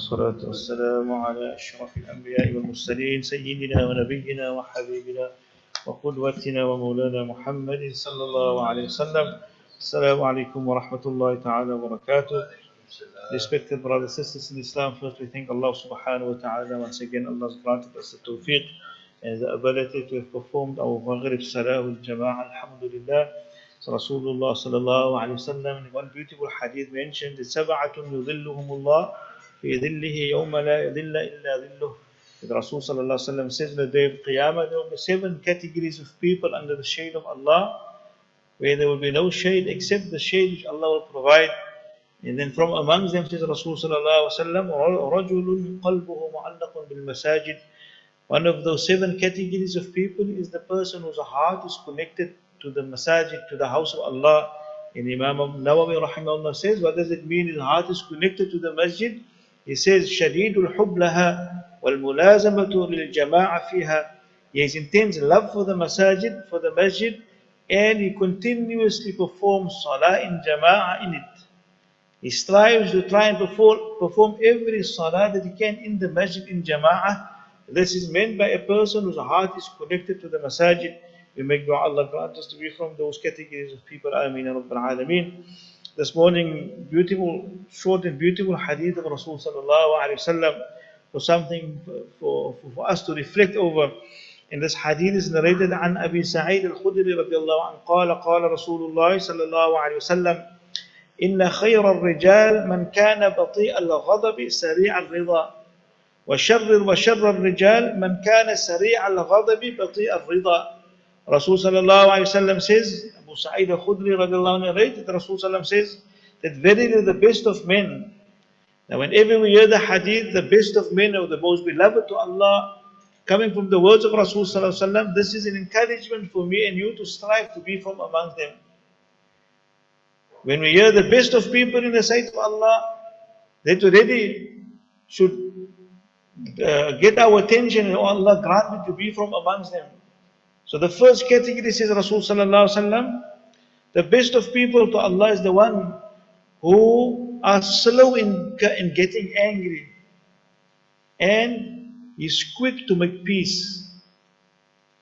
والصلاة والسلام على أشرف الأنبياء والمرسلين سيدنا ونبينا وحبيبنا وقدوتنا ومولانا محمد صلى الله عليه وسلم. Assalamu alaikum wa rahmatullahi ta'ala wa barakatuh. Respected brothers and sisters in Islam, first we thank Allah subhanahu wa ta'ala. Once again, Allah has granted us the tawfiq and the ability to have performed our Maghrib Salah al Jama'ah, alhamdulillah. So Rasulullah sallallahu alayhi wa sallam in one beautiful hadith mentioned that Sab'atun yudhilluhumullah fi dhillihi yawma la yudhilla illa dhilluh. The Rasul sallallahu alayhi wa sallam says in the day of Qiyamah there will be 7 categories of people under the shade of Allah, where there will be no shade except the shade which Allah will provide. And then from amongst them, says Rasul sallallahu alaihi wasallam, رَجُلٌ قَلْبُهُ مُعَلَّقٌ بِالْمَسَاجِدِ. One of those 7 categories of people is the person whose heart is connected to the masajid, to the house of Allah. And Imam Nawawi rahimahullah says, what does it mean his heart is connected to the masjid? He says, شَدِيدُ الْحُبْ لَهَا وَالْمُلَازَمَةُ لِلْجَمَاعَ فِيهَا. He has intense love for the masajid, for the masjid, and he continuously performs salah in jama'ah in it. He strives to try and perform every salah that he can in the masjid in jama'ah. This is meant by a person whose heart is connected to the masajid. We make dua Allah grant us to be from those categories of people. Ameen ya Rabbil Alameen. This morning, beautiful, short and beautiful hadith of Rasul sallallahu alayhi wa sallam was something for us to reflect over. In this hadith is narrated عن أبي سعيد الخدري رضي الله عنه قال قال رسول الله صلى الله عليه وسلم إن خير الرجال من كان بطيء الغضب سريع الرضا وشر الرجال من كان سريع الغضب بطيء الرضا. Rasul sallallahu alayhi wa sallam says, Abu Sa'id al-Khudri radiallahu anhu narrated, Rasul sallam says that verily the best of men. Now whenever we hear the hadith, the best of men or the most beloved to Allah, coming from the words of Rasul sallallahu alaihi wasallam, this is an encouragement for me and you to strive to be from amongst them. When we hear the best of people in the sight of Allah, that already should get our attention, and oh Allah grant me to be from amongst them. So the first category, says Rasul sallallahu alaihi wasallam, the best of people to Allah is the one who are slow in getting angry and is quick to make peace.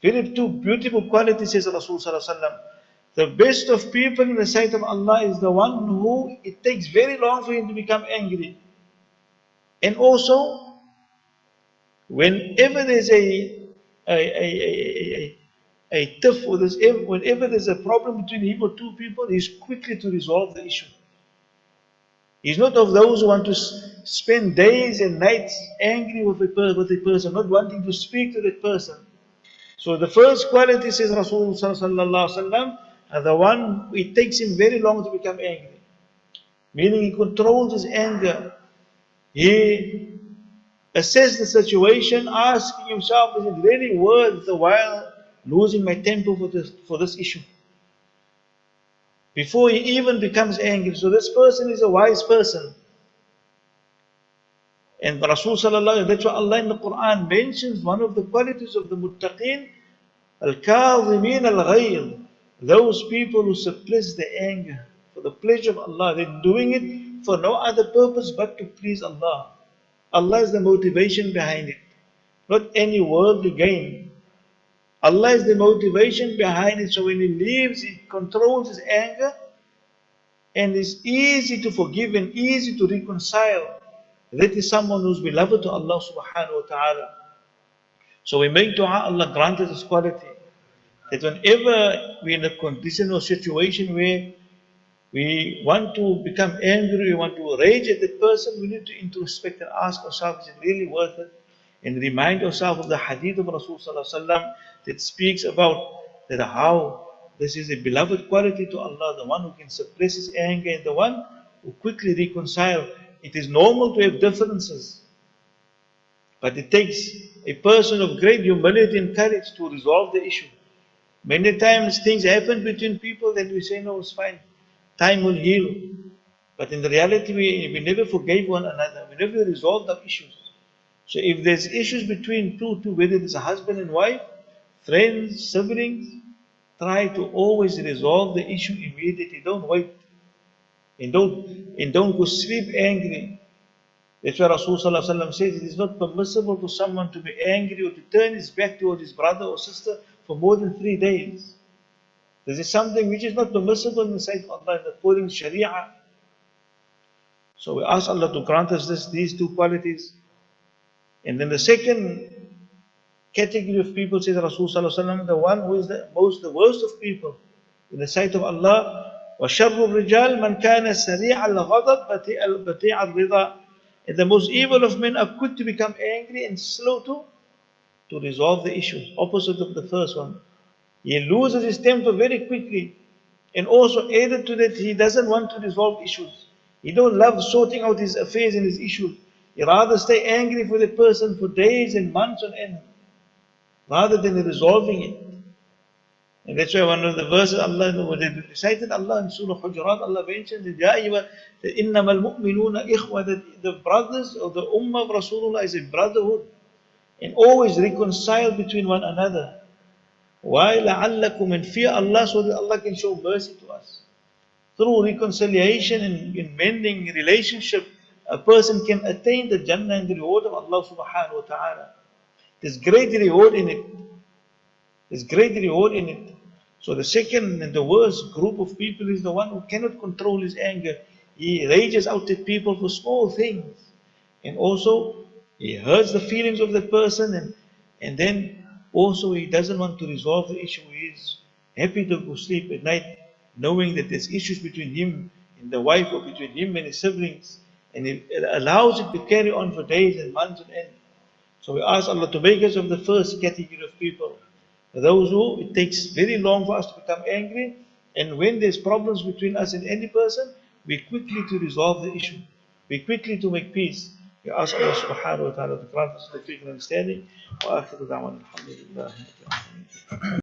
Very two beautiful qualities, says Rasul sallallahu alaihi wasallam. The best of people in the sight of Allah is the one who it takes very long for him to become angry. And also, whenever there's a tiff or whenever there's a problem between him or two people, he's quickly to resolve the issue. He's not of those who want to spend days and nights angry with a person, not wanting to speak to that person. So the first quality, says Rasulullah sallallahu alaihi wasallam, the one it takes him very long to become angry. Meaning he controls his anger. He assesses the situation, asking himself, is it really worth the while losing my temper for this issue? Before he even becomes angry. So this person is a wise person. And Rasul sallallahu, that's why Allah in the Quran mentions one of the qualities of the muttaqeen, al-kadhimin al-ghayr, those people who suppress their anger for the pleasure of Allah. They're doing it for no other purpose but to please Allah. Allah is the motivation behind it, not any worldly gain. Allah is the motivation behind it. So when he leaves, he controls his anger and is easy to forgive and easy to reconcile. That is someone who's beloved to Allah subhanahu wa ta'ala. So we make dua, Allah grant us this quality. That whenever we're in a condition or situation where we want to become angry, we want to rage at that person, we need to introspect and ask ourselves, is it really worth it? And remind ourselves of the hadith of Rasul sallallahu alaihi wasallam that speaks about that how this is a beloved quality to Allah, the one who can suppress his anger and the one who quickly reconcile. It is normal to have differences, but it takes a person of great humility and courage to resolve the issue. Many times things happen between people that we say, no, it's fine, time will heal. But in the reality, we never forgave one another, we never resolved our issues. So if there's issues between two, whether it's a husband and wife, friends, siblings, try to always resolve the issue immediately. Don't wait. And don't go sleep angry. That's why Rasulullah says it is not permissible for someone to be angry or to turn his back towards his brother or sister for more than 3 days. This is something which is not permissible in the sight of Allah according to Sharia. So we ask Allah to grant us these two qualities. And then the second category of people, says Rasulullah, the one who is the worst of people in the sight of Allah. وَشَرُّ الرِّجَالِ مَنْ كَانَ سَرِيعَ الْغَضَبِ بَطِيعَ الرِّضَى. And the most evil of men are quick to become angry and slow to resolve the issue. Opposite of the first one. He loses his temper very quickly. And also added to that, he doesn't want to resolve issues. He don't love sorting out his affairs and his issues. He rather stay angry for the person for days and months on end, rather than resolving it. And that's why one of the verses Allah recited, Allah in Surah Hujurat, Allah mentions that إِنَّمَا الْمُؤْمِنُونَ إِخْوَةً, that the brothers of the Ummah of Rasulullah is a brotherhood, and always reconcile between one another. Why? لَعَلَّكُمْ, and fear Allah, so that Allah can show mercy to us. Through reconciliation and in mending relationship, a person can attain the Jannah and the reward of Allah subhanahu wa ta'ala. There's great reward in it. There's great reward in it. So the second and the worst group of people is the one who cannot control his anger. He rages out at people for small things. And also, he hurts the feelings of the person, and then also he doesn't want to resolve the issue. He is happy to go sleep at night knowing that there's issues between him and the wife, or between him and his siblings, and it allows it to carry on for days and months on end. So we ask Allah to make us of the first category of people. Those who it takes very long for us to become angry, and when there's problems between us and any person, we quickly to resolve the issue. We quickly to make peace. We ask Allah subhanahu wa ta'ala to grant us the understanding. Wa akhiru da'wana alhamdulillah.